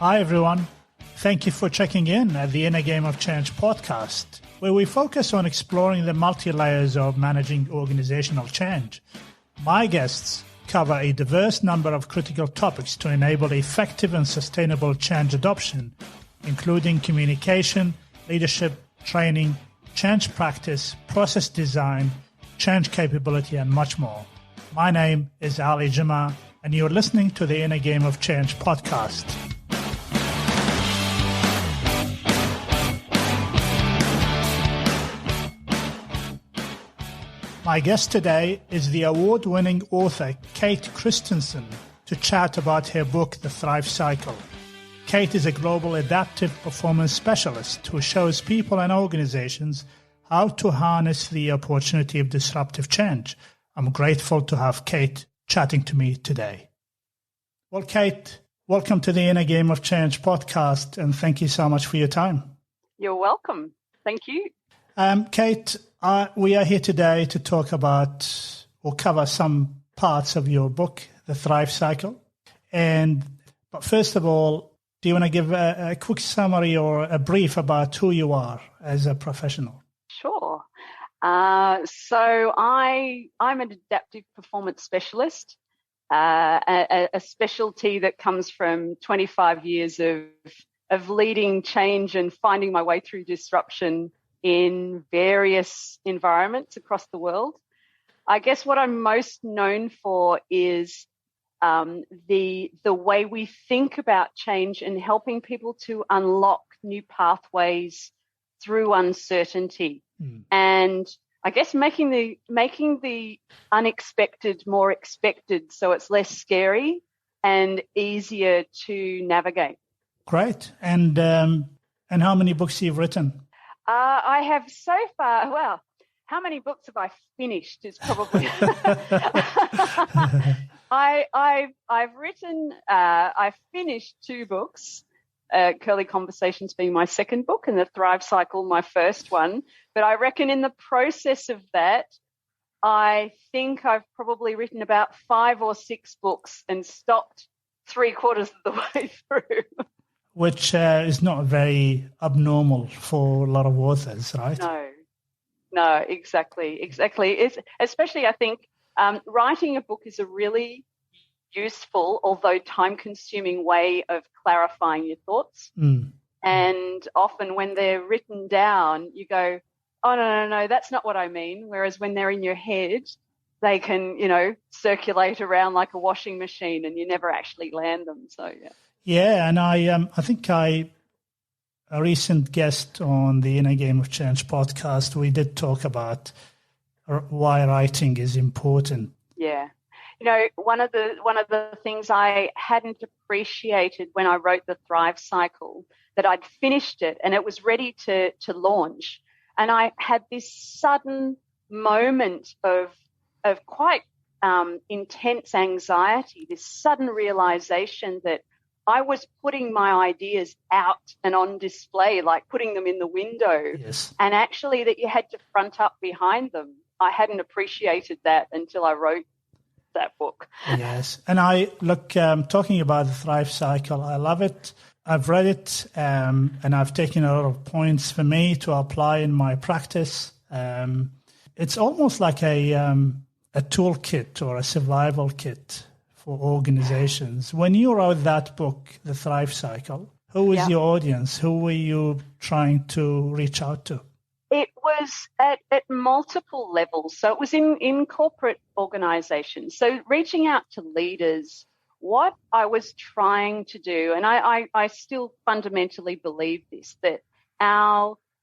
Hi, everyone. Thank you for checking in at the Inner Game of Change podcast, where we focus on exploring the multi-layers of managing organizational change. My guests cover a diverse number of critical topics to enable effective and sustainable change adoption, including communication, leadership, training, change practice, process design, change capability, and much more. My name is Ali Juma, and you're listening to the Inner Game of Change podcast. My guest today is the award-winning author Kate Christiansen to chat about her book, The Thrive Cycle. Kate is a global adaptive performance specialist who shows people and organizations how to harness the opportunity of disruptive change. I'm grateful to have Kate chatting to me today. Well, Kate, welcome to the Inner Game of Change podcast, and thank you so much for your time. You're welcome. Thank you. Kate, we are here today to talk about or cover some parts of your book, The Thrive Cycle. But first of all, do you want to give a quick summary or a brief about who you are as a professional? Sure. So I'm an adaptive performance specialist, a specialty that comes from 25 years of leading change and finding my way through disruption in various environments across the world. I guess what I'm most known for is the way we think about change and helping people to unlock new pathways through uncertainty. And I guess making the unexpected more expected, so it's less scary and easier to navigate. Great. And how many books you've written? I have so far, well, how many books have I finished is probably... I've finished 2 books, Curly Conversations being my second book and The Thrive Cycle, my first one. But I reckon in the process of that, I think I've probably written about 5 or 6 books and stopped 3/4 of the way through. Which is not very abnormal for a lot of authors, right? No, exactly. It's, especially, I think, writing a book is a really useful, although time-consuming way of clarifying your thoughts. And often when they're written down, you go, oh, no, that's not what I mean. Whereas when they're in your head, they can, circulate around like a washing machine and you never actually land them. So, yeah. Yeah, and I think a recent guest on the Inner Game of Change podcast, we did talk about why writing is important. Yeah. One of the things I hadn't appreciated when I wrote The Thrive Cycle, that I'd finished it and it was ready to launch. And I had this sudden moment of quite intense anxiety, this sudden realization that I was putting my ideas out and on display, like putting them in the window. Yes. And actually that you had to front up behind them. I hadn't appreciated that until I wrote that book. Yes. And I look, talking about the Thrive Cycle, I love it. I've read it and I've taken a lot of points for me to apply in my practice. It's almost like a toolkit or a survival kit for organizations. When you wrote that book, The Thrive Cycle, who was your audience? Who were you trying to reach out to? It was at multiple levels. So it was in corporate organizations. So reaching out to leaders, what I was trying to do, and I still fundamentally believe this, that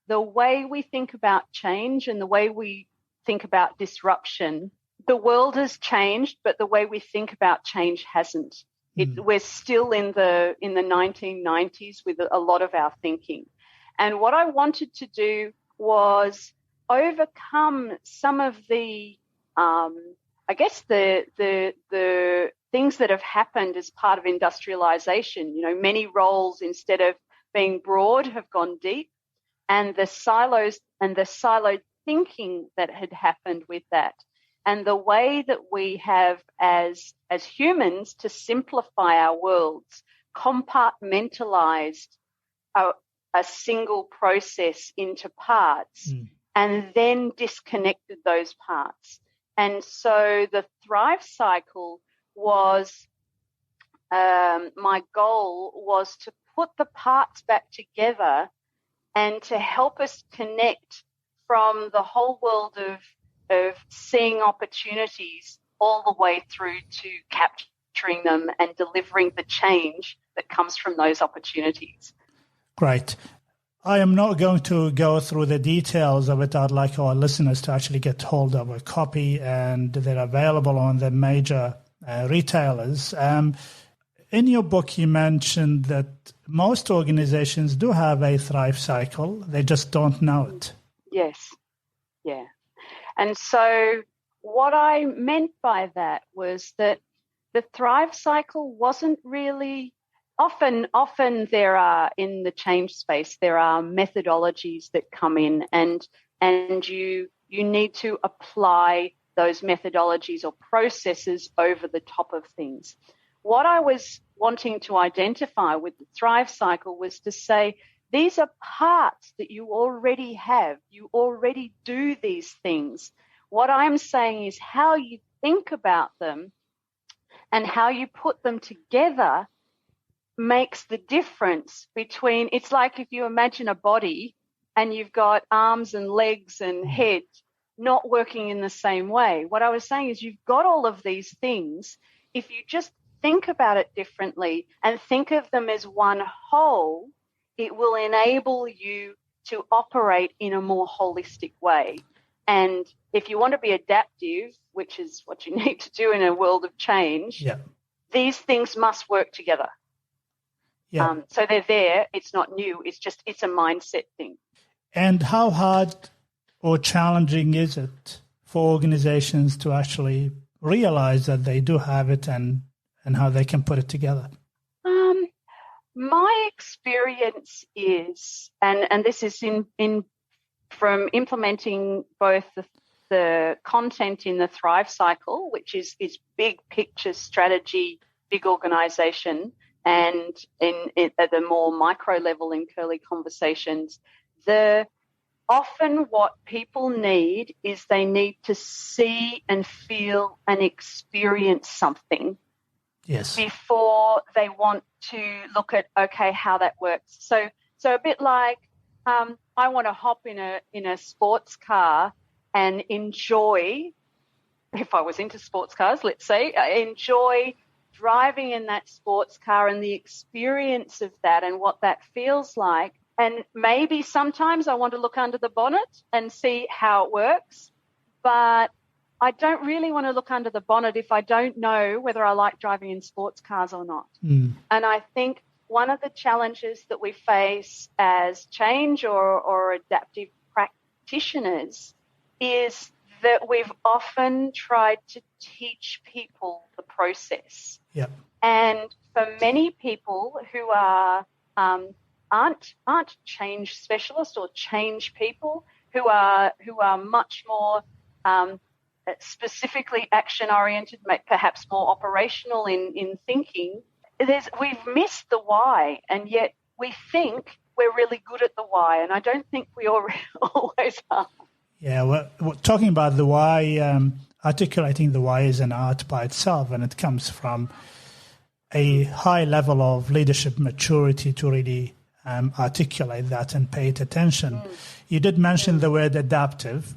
the way we think about change and the way we think about disruption, the world has changed, but the way we think about change hasn't. We're still in the 1990s with a lot of our thinking. And what I wanted to do was overcome some of the, I guess, the things that have happened as part of industrialization. Many roles, instead of being broad, have gone deep, and the silos and the siloed thinking that had happened with that. And the way that we have as humans to simplify our worlds compartmentalized a single process into parts and then disconnected those parts. And so the Thrive cycle was, my goal was to put the parts back together and to help us connect from the whole world of seeing opportunities all the way through to capturing them and delivering the change that comes from those opportunities. Great. I am not going to go through the details of it. I'd like our listeners to actually get hold of a copy, and they're available on the major retailers. In your book, you mentioned that most organizations do have a Thrive cycle. They just don't know it. Yes. Yeah. And so what I meant by that was that the Thrive cycle wasn't really often there are, in the change space, there are methodologies that come in and you need to apply those methodologies or processes over the top of things. What I was wanting to identify with the Thrive cycle was to say, these are parts that you already have. You already do these things. What I'm saying is how you think about them and how you put them together makes the difference between, it's like if you imagine a body and you've got arms and legs and head not working in the same way. What I was saying is you've got all of these things. If you just think about it differently and think of them as one whole, it will enable you to operate in a more holistic way. And if you want to be adaptive, which is what you need to do in a world of change, these things must work together. So they're there. It's not new. It's a mindset thing. And how hard or challenging is it for organizations to actually realize that they do have it and how they can put it together? My experience is, and this is in from implementing both the content in the Thrive cycle, which is big picture strategy, big organization, and at the more micro level in Curly Conversations, often what people need is they need to see and feel and experience something before they want to look at, okay, how that works. So a bit like I want to hop in a sports car and enjoy, if I was into sports cars, let's say, enjoy driving in that sports car and the experience of that and what that feels like. And maybe sometimes I want to look under the bonnet and see how it works, but I don't really want to look under the bonnet if I don't know whether I like driving in sports cars or not. And I think one of the challenges that we face as change or adaptive practitioners is that we've often tried to teach people the process. And for many people who are aren't change specialists or change people, who are much more specifically action oriented, perhaps more operational in thinking, we've missed the why, and yet we think we're really good at the why, and I don't think we always are. Yeah, we're talking about the why, articulating the why is an art by itself, and it comes from a high level of leadership maturity to really articulate that and pay it attention. You did mention the word adaptive.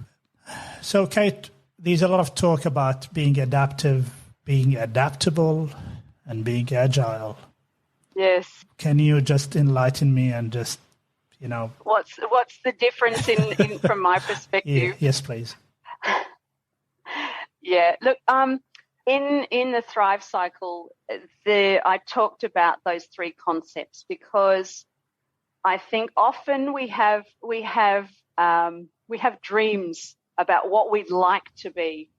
So, Kate, there's a lot of talk about being adaptive, being adaptable, and being agile. Yes. Can you just enlighten me and just, What's the difference in from my perspective? Yes, please. Yeah. Look, in the Thrive cycle, I talked about those three concepts because I think often we have dreams about what we'd like to be,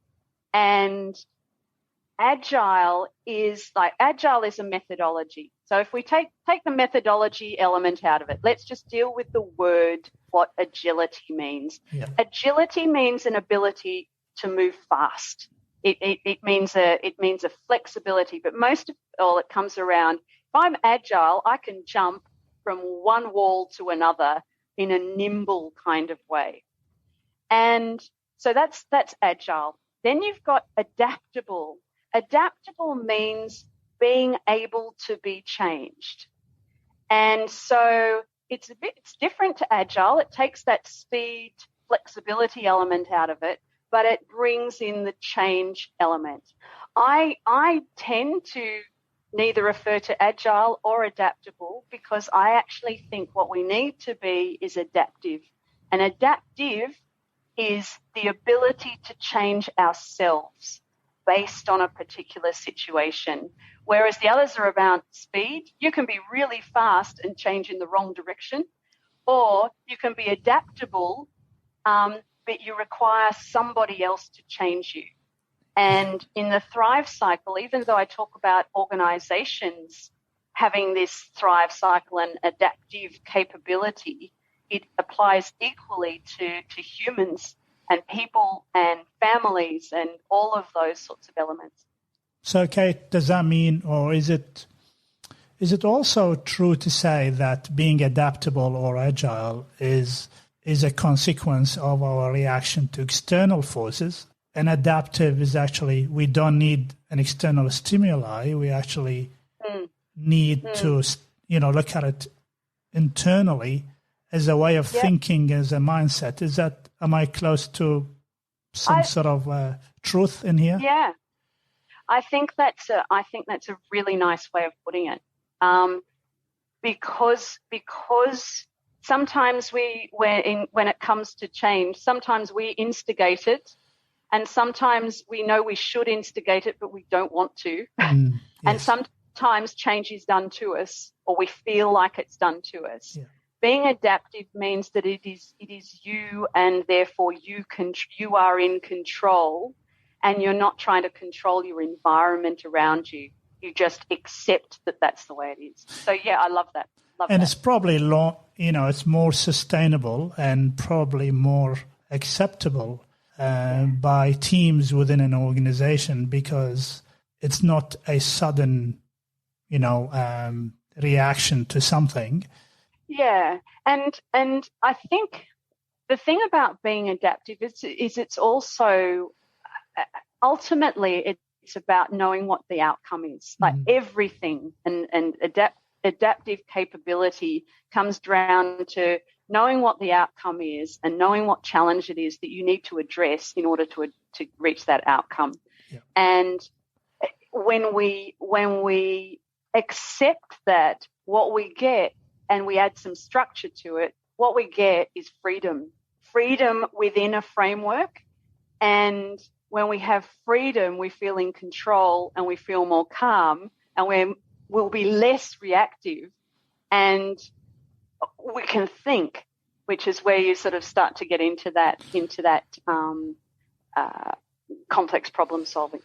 and agile is a methodology. So if we take the methodology element out of it, let's just deal with the word, what agility means. Agility means an ability to move fast. It means a flexibility, but most of all, it comes around, if I'm agile, I can jump from one wall to another in a nimble kind of way. And so that's agile. Then you've got adaptable. Adaptable means being able to be changed. And so it's different to agile. It takes that speed, flexibility element out of it, but it brings in the change element. I tend to neither refer to agile or adaptable because I actually think what we need to be is adaptive. And adaptive is the ability to change ourselves based on a particular situation, whereas the others are about speed. You can be really fast and change in the wrong direction, or you can be adaptable, but you require somebody else to change you. And in the Thrive cycle, even though I talk about organizations having this Thrive cycle and adaptive capability, it applies equally to humans and people and families and all of those sorts of elements. So, Kate, does that mean, or is it also true to say that being adaptable or agile is a consequence of our reaction to external forces? And adaptive is actually, we don't need an external stimuli. We actually need to, look at it internally as a way of thinking, as a mindset. Am I close to some sort of truth in here? Yeah, I think that's a really nice way of putting it. Because sometimes when it comes to change, sometimes we instigate it, and sometimes we know we should instigate it, but we don't want to. Yes. And sometimes change is done to us, or we feel like it's done to us. Yeah. Being adaptive means that it is you, and therefore you are in control, and you're not trying to control your environment around you. You just accept that that's the way it is. So yeah, I love that. It's probably it's more sustainable and probably more acceptable by teams within an organization, because it's not a sudden, reaction to something. Yeah, and I think the thing about being adaptive is it's also ultimately it's about knowing what the outcome is. Like everything and adaptive capability comes down to knowing what the outcome is and knowing what challenge it is that you need to address in order to reach that outcome. Yeah. And when we accept that, what we get, and we add some structure to it, what we get is freedom within a framework. And when we have freedom, we feel in control and we feel more calm, and we'll be less reactive, and we can think, which is where you sort of start to get into that complex problem solving.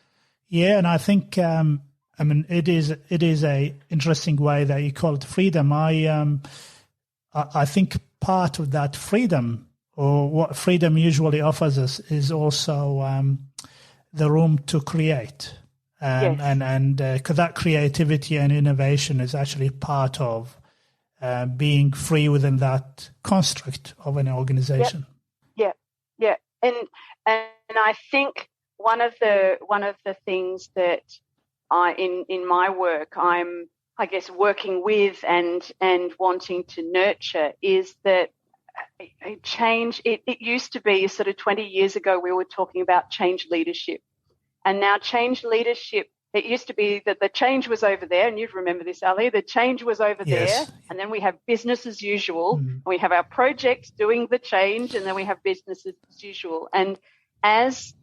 Yeah, and I think it is a interesting way that you call it freedom. I think part of that freedom, or what freedom usually offers us, is also the room to create, and that creativity and innovation is actually part of being free within that construct of an organization. Yeah, and I think one of the things that in my work I'm, I guess, working with and wanting to nurture is that change. It used to be sort of 20 years ago we were talking about change leadership, and now change leadership, it used to be that the change was over there, and you'd remember this, Ali, the change was over there, and then we have business as usual, and we have our projects doing the change, and then we have business as usual. And as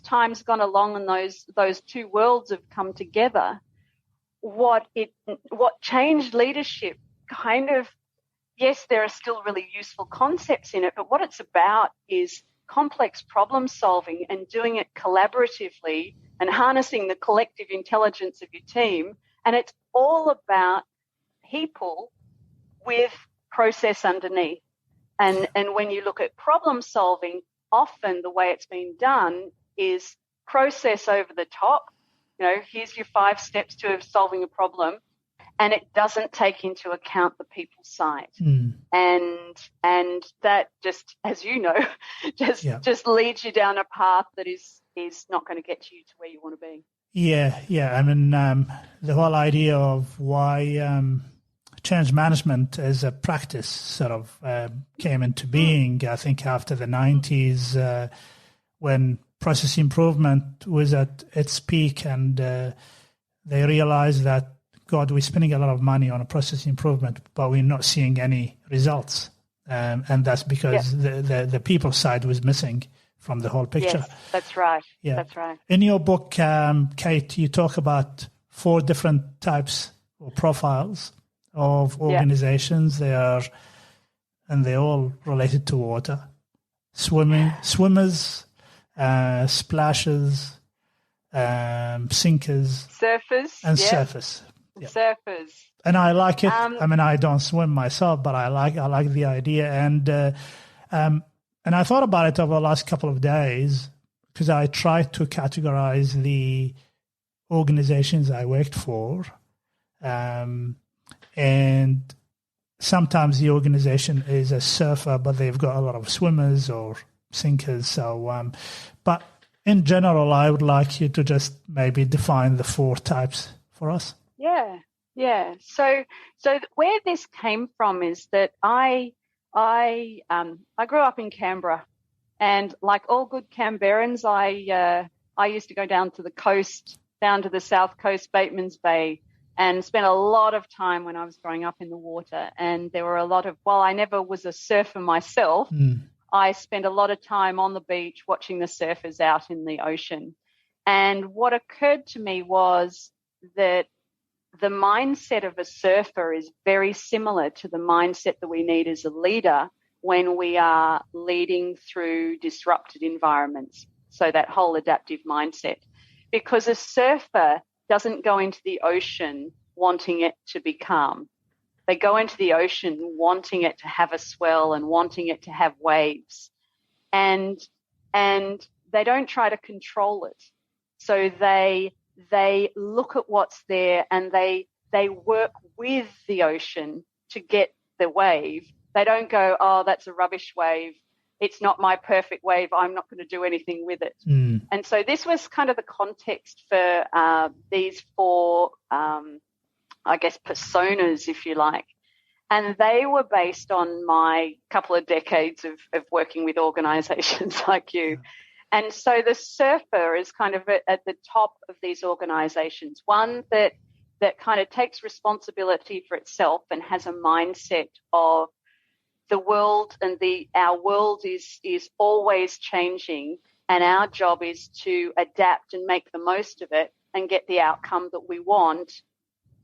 time's gone along and those two worlds have come together, what change leadership kind of, yes, there are still really useful concepts in it, but what it's about is complex problem solving and doing it collaboratively and harnessing the collective intelligence of your team. And it's all about people with process underneath. And when you look at problem solving, often the way it's been done is process over the top. Here's your 5 steps to solving a problem. and it doesn't take into account the people side. And that just, as you know, just leads you down a path that is not going to get you to where you want to be. Yeah. I mean, the whole idea of why change management as a practice sort of came into being, I think, after the 90s, when process improvement was at its peak, and they realized that, God, we're spending a lot of money on a process improvement, but we're not seeing any results. And that's because the people side was missing from the whole picture. Yes, that's right. Yeah. That's right. In your book, Kate, you talk about 4 different types or profiles of organizations. They're all related to water. Swimmers, splashers, sinkers, surfers, and surfers. Yeah. Surfers. And I like it. I mean, I don't swim myself, but I like the idea. And I thought about it over the last couple of days, because I tried to categorize the organizations I worked for. And sometimes the organization is a surfer, but they've got a lot of swimmers or sinkers. So, but in general, I would like you to just maybe define the 4 types for us. Yeah. So where this came from is that I grew up in Canberra, and like all good Canberrans, I used to go down to the coast, down to the south coast, Bateman's Bay, and spent a lot of time when I was growing up in the water. And there were a lot of, while I never was a surfer myself, I spent a lot of time on the beach watching the surfers out in the ocean. And what occurred to me was that the mindset of a surfer is very similar to the mindset that we need as a leader when we are leading through disrupted environments. So that whole adaptive mindset, because a surfer doesn't go into the ocean wanting it to be calm. They go into the ocean wanting it to have a swell and wanting it to have waves, and they don't try to control it. So they look at what's there, and they work with the ocean to get the wave. They don't go, oh, that's a rubbish wave. It's not my perfect wave. I'm not going to do anything with it. And so this was kind of the context for these 4, I guess, personas, if you like. And they were based on my couple of decades of working with organizations like you. And so the surfer is kind of at the top of these organizations, one that kind of takes responsibility for itself and has a mindset of the world, and our world is always changing, and our job is to adapt and make the most of it and get the outcome that we want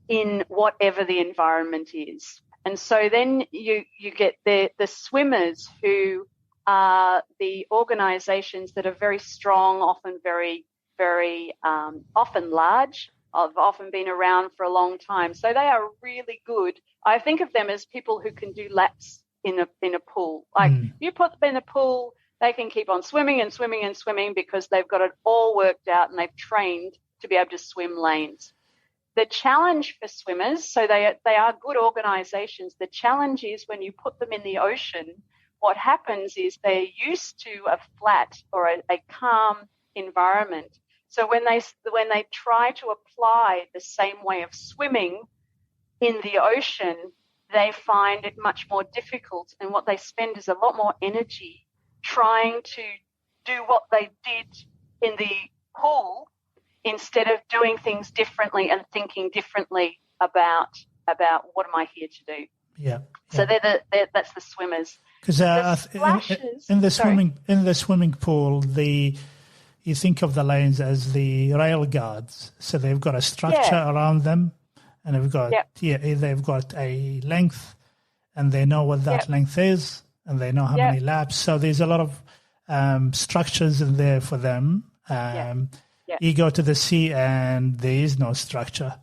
in whatever the environment is. And so then you get the swimmers, who are the organizations that are very strong, often very, very often large, have often been around for a long time. So they are really good. I think of them as people who can do laps in a pool. Like you put them in a pool, they can keep on swimming and swimming and swimming because they've got it all worked out and they've trained to be able to swim lanes. The challenge for swimmers, so they are good organizations. The challenge is when you put them in the ocean, what happens is they're used to a flat or a calm environment. So when they try to apply the same way of swimming in the ocean, they find it much more difficult. And what they spend is a lot more energy trying to do what they did in the pool instead of doing things differently and thinking differently about what am I here to do. Yeah. So that's the swimmers. Because in the swimming pool, you think of the lanes as the rail guards. So they've got a structure around them, and they've got a length, and they know what that length is, and they know how many laps. So there's a lot of structures in there for them. You go to the sea, and there is no structure.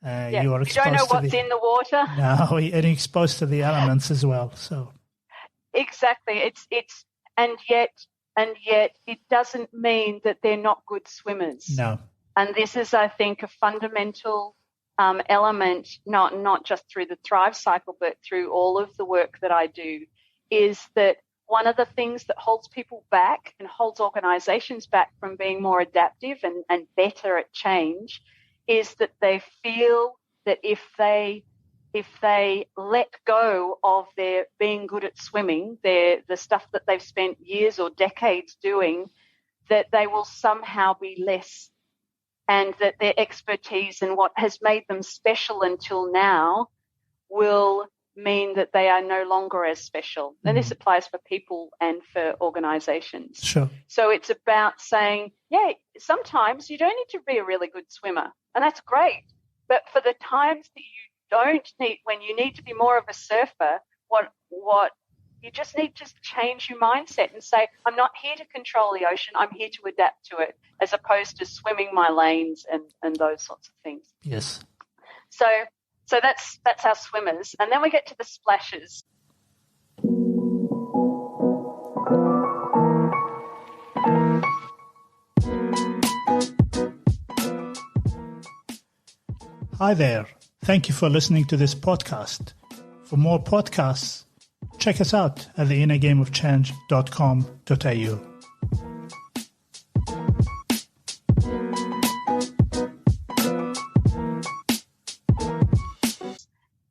You don't know what's in the water. No, and you're exposed to the elements as well. So exactly, it's and yet it doesn't mean that they're not good swimmers. No, and this is, I think, a fundamental element, not just through the Thrive cycle, but through all of the work that I do, is that one of the things that holds people back and holds organizations back from being more adaptive and better at change is that they feel that if they let go of their being good at swimming, the stuff that they've spent years or decades doing, that they will somehow be less, and that their expertise and what has made them special until now will mean that they are no longer as special. And this applies for people and for organizations. Sure. So it's about saying, yeah, sometimes you don't need to be a really good swimmer, and that's great. But for the times that you don't need, when you need to be more of a surfer, what you just need to change your mindset and say, I'm not here to control the ocean, I'm here to adapt to it, as opposed to swimming my lanes and those sorts of things. Yes. So that's our swimmers. And then we get to the splashers. Hi there. Thank you for listening to this podcast. For more podcasts, check us out at theinnergameofchange.com.au.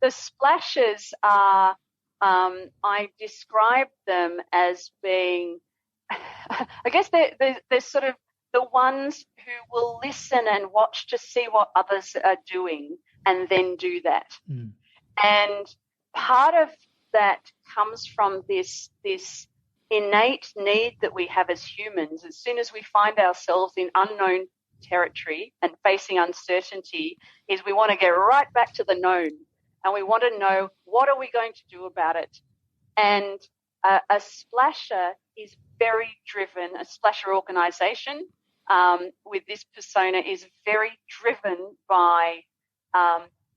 The splashes are, I describe them as being, I guess they're sort of the ones who will listen and watch to see what others are doing and then do that. And part of that comes from this innate need that we have as humans. As soon as we find ourselves in unknown territory and facing uncertainty, is we want to get right back to the known, and we want to know, what are we going to do about it? And a splasher is very driven. A splasher organization with this persona is very driven by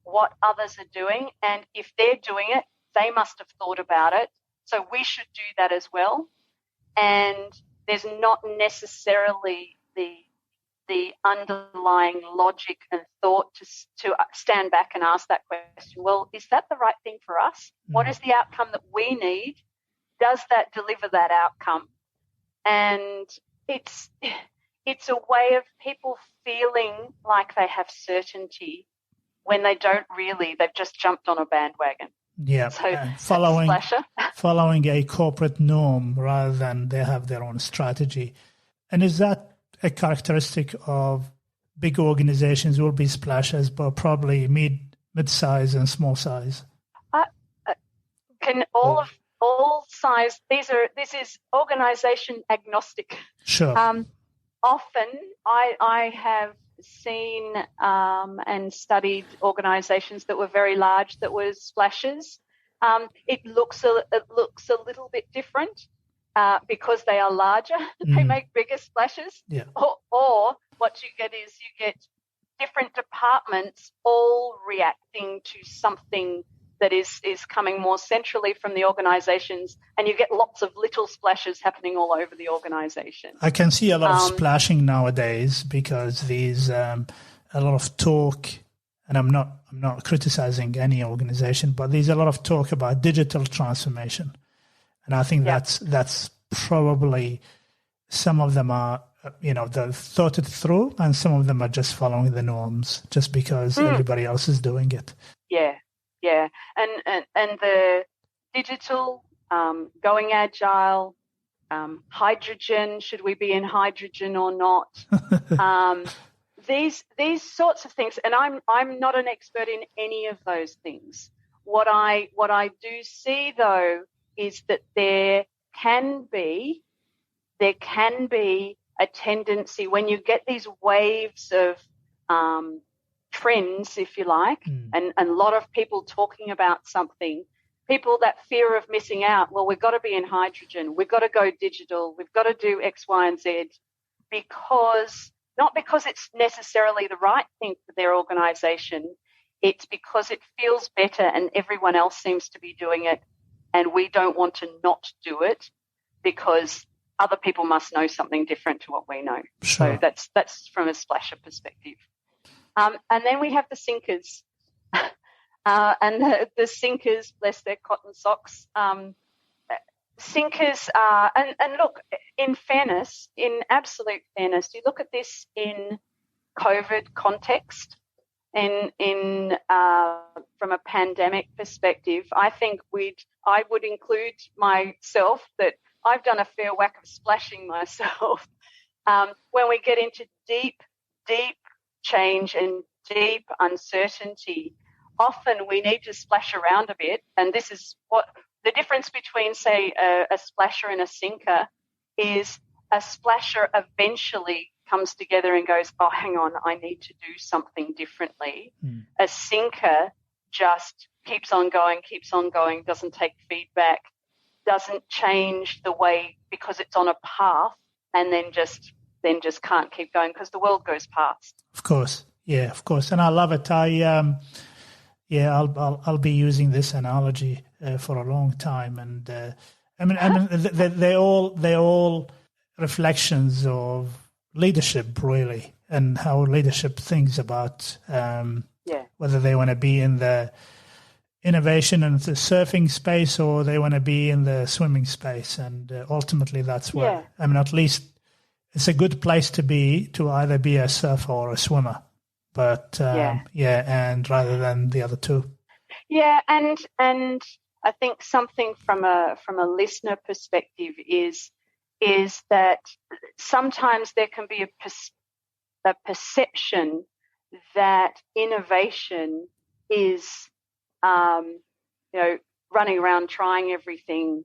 what others are doing. And if they're doing it, they must have thought about it. So we should do that as well. And there's not necessarily the underlying logic and thought to stand back and ask that question. Well, is that the right thing for us? What is the outcome that we need? Does that deliver that outcome? And it's a way of people feeling like they have certainty when they don't really. They've just jumped on a bandwagon. Yeah, so following a corporate norm rather than they have their own strategy. And is that a characteristic of big organizations? Will be splashers, but probably mid-size and small size? Can all size? This is organization agnostic. Sure. Often I have seen and studied organizations that were very large that were splashers. It looks a little bit different because they are larger. They make bigger splashes. Yeah. Or what you get is you get different departments all reacting to something that is coming more centrally from the organizations, and you get lots of little splashes happening all over the organization. I can see a lot of splashing nowadays because there's a lot of talk, and I'm not criticizing any organization, but there's a lot of talk about digital transformation. And I think that's probably, some of them are, they've thought it through, and some of them are just following the norms just because everybody else is doing it. Yeah, and the digital, going agile, hydrogen, should we be in hydrogen or not? These sorts of things, and I'm not an expert in any of those things. What I do see though is that there can be a tendency when you get these waves of trends, if you like, and a lot of people talking about something, people, that fear of missing out, well, we've got to be in hydrogen, we've got to go digital, we've got to do X, Y, and Z, not because it's necessarily the right thing for their organization, it's because it feels better and everyone else seems to be doing it, and we don't want to not do it because other people must know something different to what we know. Sure. So that's from a splasher perspective. And then we have the sinkers. And the sinkers, bless their cotton socks, sinkers are, and look, in fairness, in absolute fairness, you look at this in COVID context, from a pandemic perspective, I think I would include myself that I've done a fair whack of splashing myself. When we get into deep change and deep uncertainty, often we need to splash around a bit. And this is what the difference between, say, a splasher and a sinker is. A splasher eventually comes together and goes, oh, hang on, I need to do something differently. A sinker just keeps on going, doesn't take feedback, doesn't change the way because it's on a path, and then just can't keep going because the world goes past. Of course. Yeah, of course. And I love it. I'll be using this analogy for a long time. And they're all reflections of leadership, really, and how leadership thinks about whether they want to be in the innovation and the surfing space or they want to be in the swimming space. And ultimately that's where, at least it's a good place to be, to either be a surfer or a swimmer. But, and rather than the other two. Yeah, and I think something from a listener perspective is that sometimes there can be a perception that innovation is, running around trying everything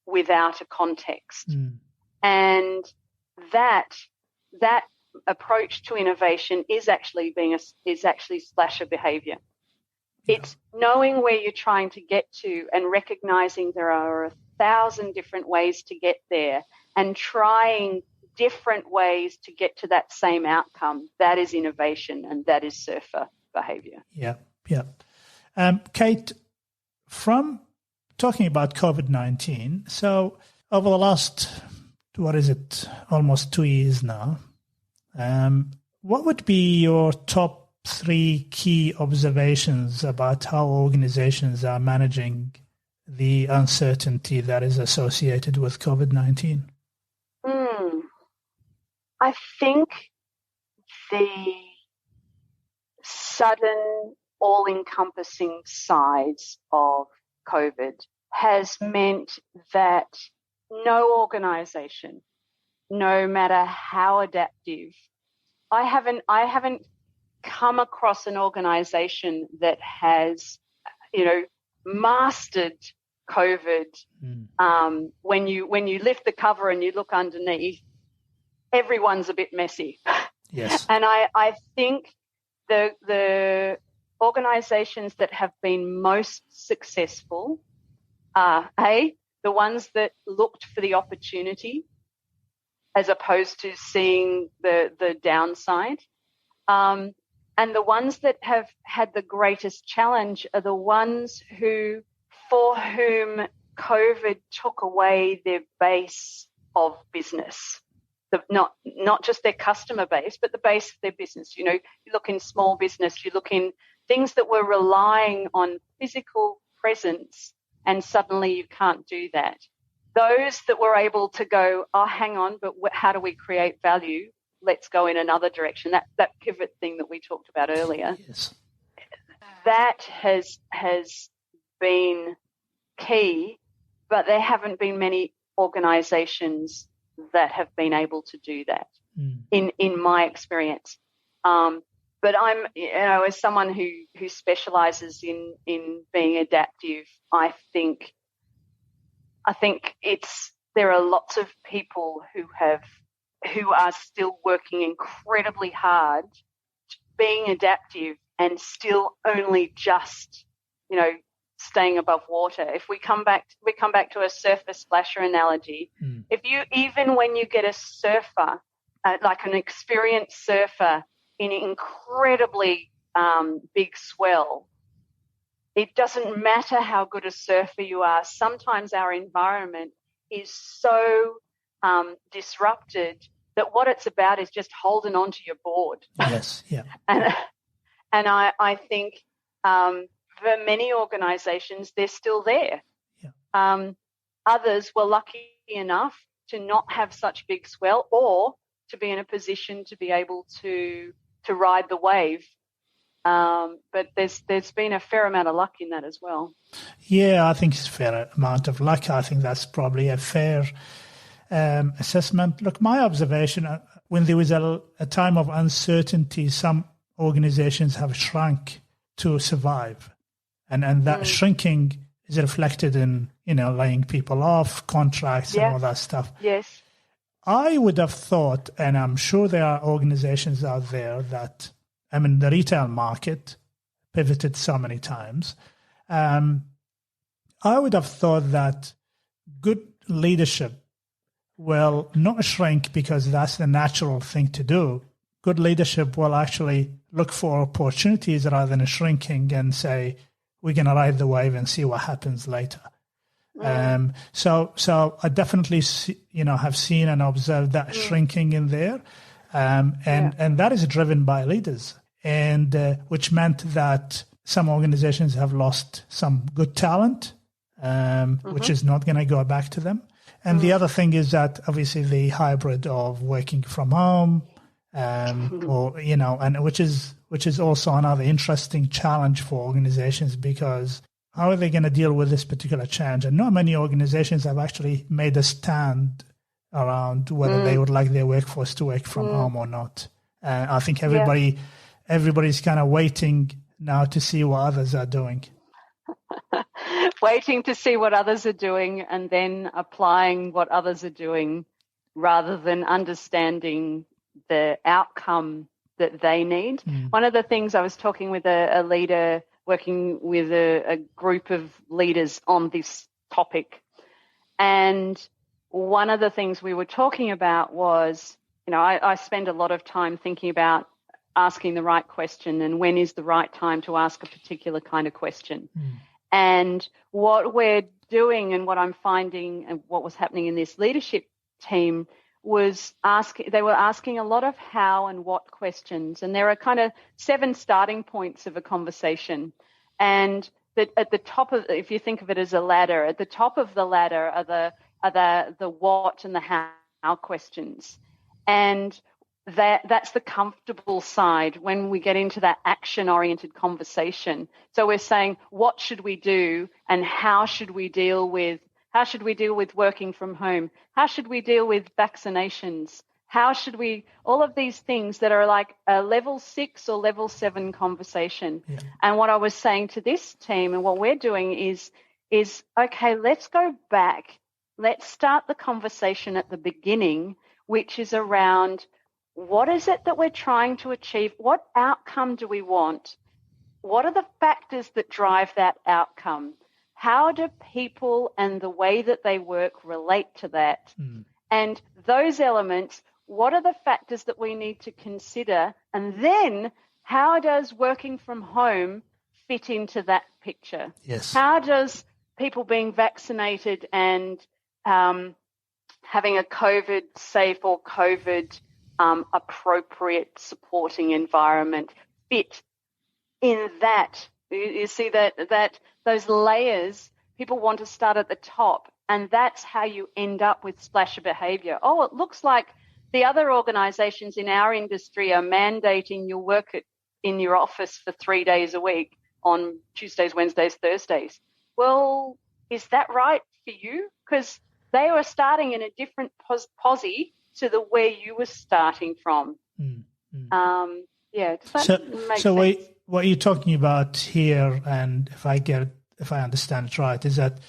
without a context. And that approach to innovation is actually splasher behavior. It's knowing where you're trying to get to and recognizing there are 1,000 different ways to get there and trying different ways to get to that same outcome. That is innovation, and that is surfer behavior. Yeah. Kate, from talking about COVID-19, so over the last, almost 2 years now, what would be your top 3 key observations about how organizations are managing the uncertainty that is associated with COVID-19? I think the sudden, all-encompassing size of COVID has meant that no organization, no matter how adaptive, I haven't come across an organization that has, mastered COVID. When you lift the cover and you look underneath, everyone's a bit messy. Yes. And I think the organizations that have been most successful are, the ones that looked for the opportunity as opposed to seeing the downside. And the ones that have had the greatest challenge are the ones for whom COVID took away their base of business. Not just their customer base, but the base of their business. You look in small business, you look in things that were relying on physical presence, and suddenly you can't do that. Those that were able to go, oh, hang on, but how do we create value? Let's go in another direction. That pivot thing that we talked about earlier. Yes. That has been key, but there haven't been many organizations that have been able to do that in my experience. But I'm, as someone who specializes in being adaptive, I think there are lots of people who are still working incredibly hard, being adaptive, and still only just, staying above water. If we come back to a surfer splasher analogy, even when you get a surfer, like an experienced surfer in an incredibly big swell, it doesn't matter how good a surfer you are. Sometimes our environment is so disrupted that what it's about is just holding on to your board. Yes, yeah. And I think for many organisations, they're still there. Yeah. Others were lucky enough to not have such big swell, or to be in a position to be able to ride the wave. But there's been a fair amount of luck in that as well. Yeah, I think it's a fair amount of luck. I think that's probably a fair assessment. Look, my observation, when there was a time of uncertainty, some organizations have shrunk to survive. And that shrinking is reflected in, laying people off, contracts, and all that stuff. Yes. I would have thought, and I'm sure there are organizations out there that, the retail market pivoted so many times. I would have thought that good leadership will not shrink because that's the natural thing to do. Good leadership will actually look for opportunities rather than shrinking and say, we're going to ride the wave and see what happens later. So I definitely have seen and observed that shrinking in there, and that is driven by leaders, and which meant that some organizations have lost some good talent, which is not going to go back to them. And the other thing is that obviously the hybrid of working from home, and which is also another interesting challenge for organizations, because how are they going to deal with this particular challenge? And not many organizations have actually made a stand around whether they would like their workforce to work from home or not. I think everybody's kind of waiting now to see what others are doing. Waiting to see what others are doing and then applying what others are doing rather than understanding the outcome that they need. One of the things, I was talking with a leader, working with a group of leaders on this topic, and one of the things we were talking about was, I spend a lot of time thinking about asking the right question and when is the right time to ask a particular kind of question. And what we're doing and what I'm finding and what was happening in this leadership team was they were asking a lot of how and what questions. And there are kind of 7 starting points of a conversation. And that at the top of, if you think of it as a ladder, at the top of the ladder are the what and the how questions. And that's the comfortable side when we get into that action-oriented conversation. So we're saying, what should we do and how should we deal with working from home? How should we deal with vaccinations? How should we, all of these things that are like a level 6 or level 7 conversation. Yeah. And what I was saying to this team and what we're doing is, okay, let's go back. Let's start the conversation at the beginning, which is around, what is it that we're trying to achieve? What outcome do we want? What are the factors that drive that outcome? How do people and the way that they work relate to that? And those elements, what are the factors that we need to consider? And then how does working from home fit into that picture? Yes. How does people being vaccinated and having a COVID safe or COVID appropriate supporting environment fit in that? You see that those layers, people want to start at the top, and that's how you end up with splasher behavior. Oh, it looks like the other organizations in our industry are mandating you work in your office for 3 days a week on Tuesdays, Wednesdays, Thursdays. Well, is that right for you? Because they were starting in a different posse to the where you were starting from. Does that make sense? What you're talking about here, and if I understand it right, is that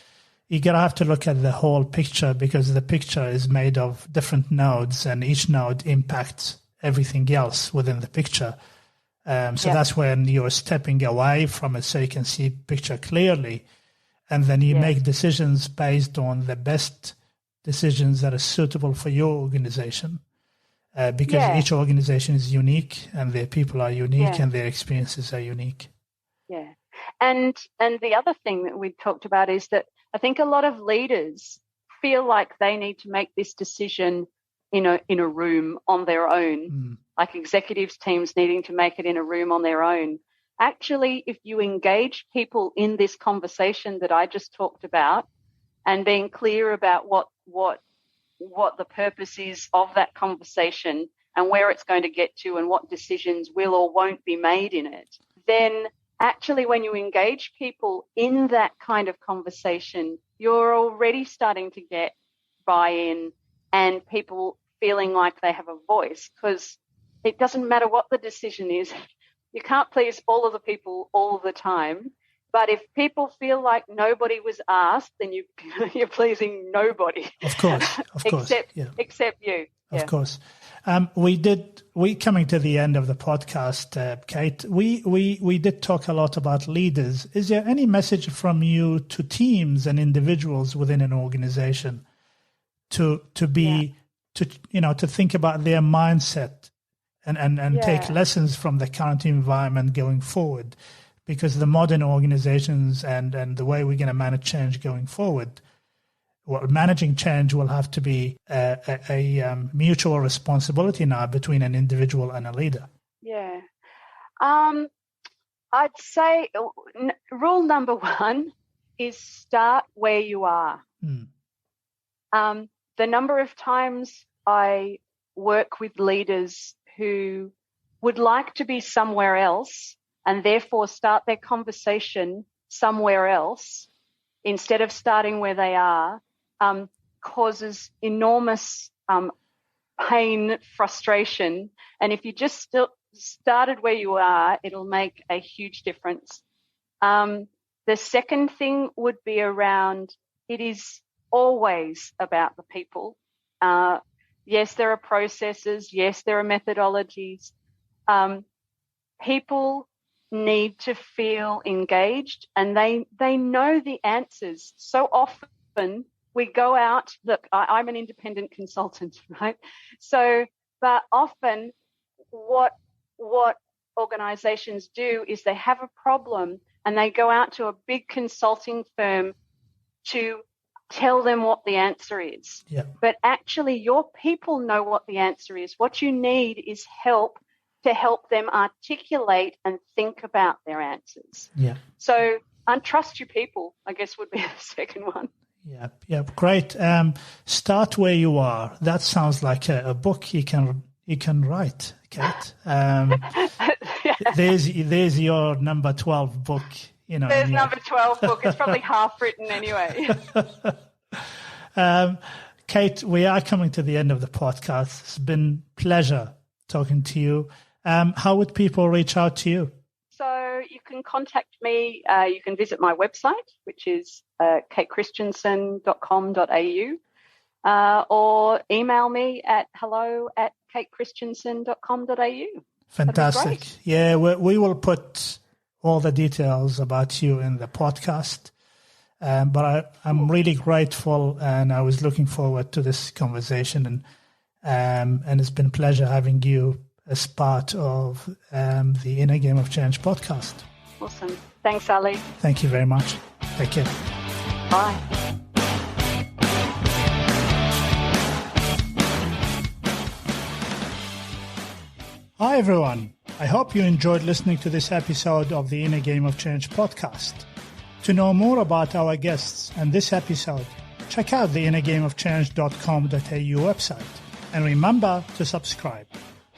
you're going to have to look at the whole picture, because the picture is made of different nodes and each node impacts everything else within the picture. That's when you're stepping away from it so you can see picture clearly. And then you make decisions based on the best decisions that are suitable for your organization. Because each organization is unique and their people are unique and their experiences are unique. Yeah. And the other thing that we talked about is that I think a lot of leaders feel like they need to make this decision in a room on their own, like executives teams needing to make it in a room on their own. actually, if you engage people in this conversation that I just talked about, and being clear about what the purpose is of that conversation and where it's going to get to and what decisions will or won't be made in it, then actually when you engage people in that kind of conversation, you're already starting to get buy-in and people feeling like they have a voice, because it doesn't matter what the decision is. You can't please all of the people all the time. But if people feel like nobody was asked, then you're pleasing nobody. Of course. Except you. Of course. We coming to the end of the podcast, Kate, we did talk a lot about leaders. Is there any message from you to teams and individuals within an organization to think about their mindset and take lessons from the current environment going forward? Because the modern organizations and the way we're going to manage change going forward, managing change will have to be a mutual responsibility now between an individual and a leader. Yeah. I'd say rule number one is start where you are. The number of times I work with leaders who would like to be somewhere else and therefore start their conversation somewhere else instead of starting where they are, causes enormous pain, frustration. And if you just started where you are, it'll make a huge difference. The second thing would be around, it is always about the people. Yes, there are processes. Yes, there are methodologies. People need to feel engaged and they know the answers. So often we go out, look, I'm an independent consultant, right? So, but often what organizations do is they have a problem and they go out to a big consulting firm to tell them what the answer is. Yeah. But actually your people know what the answer is. What you need is help to help them articulate and think about their answers. Yeah. So trust your people, I guess, would be the second one. Yeah, great. Start where you are. That sounds like a book you can write, Kate. There's your number 12 book. There's number 12 book. It's probably half written anyway. Kate, we are coming to the end of the podcast. It's been a pleasure talking to you. How would people reach out to you? So you can contact me. You can visit my website, which is katechristiansen.com.au, or email me at hello@katechristiansen.com.au. Fantastic. Yeah, we will put all the details about you in the podcast. But I'm really grateful, and I was looking forward to this conversation, and it's been a pleasure having you as part of the Inner Game of Change podcast. Awesome. Thanks, Ali. Thank you very much. Take care. Bye. Hi, everyone. I hope you enjoyed listening to this episode of the Inner Game of Change podcast. To know more about our guests and this episode, check out the innergameofchange.com.au website. And remember to subscribe.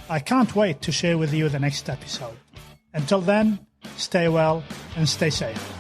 I can't wait to share with you the next episode. Until then, stay well and stay safe.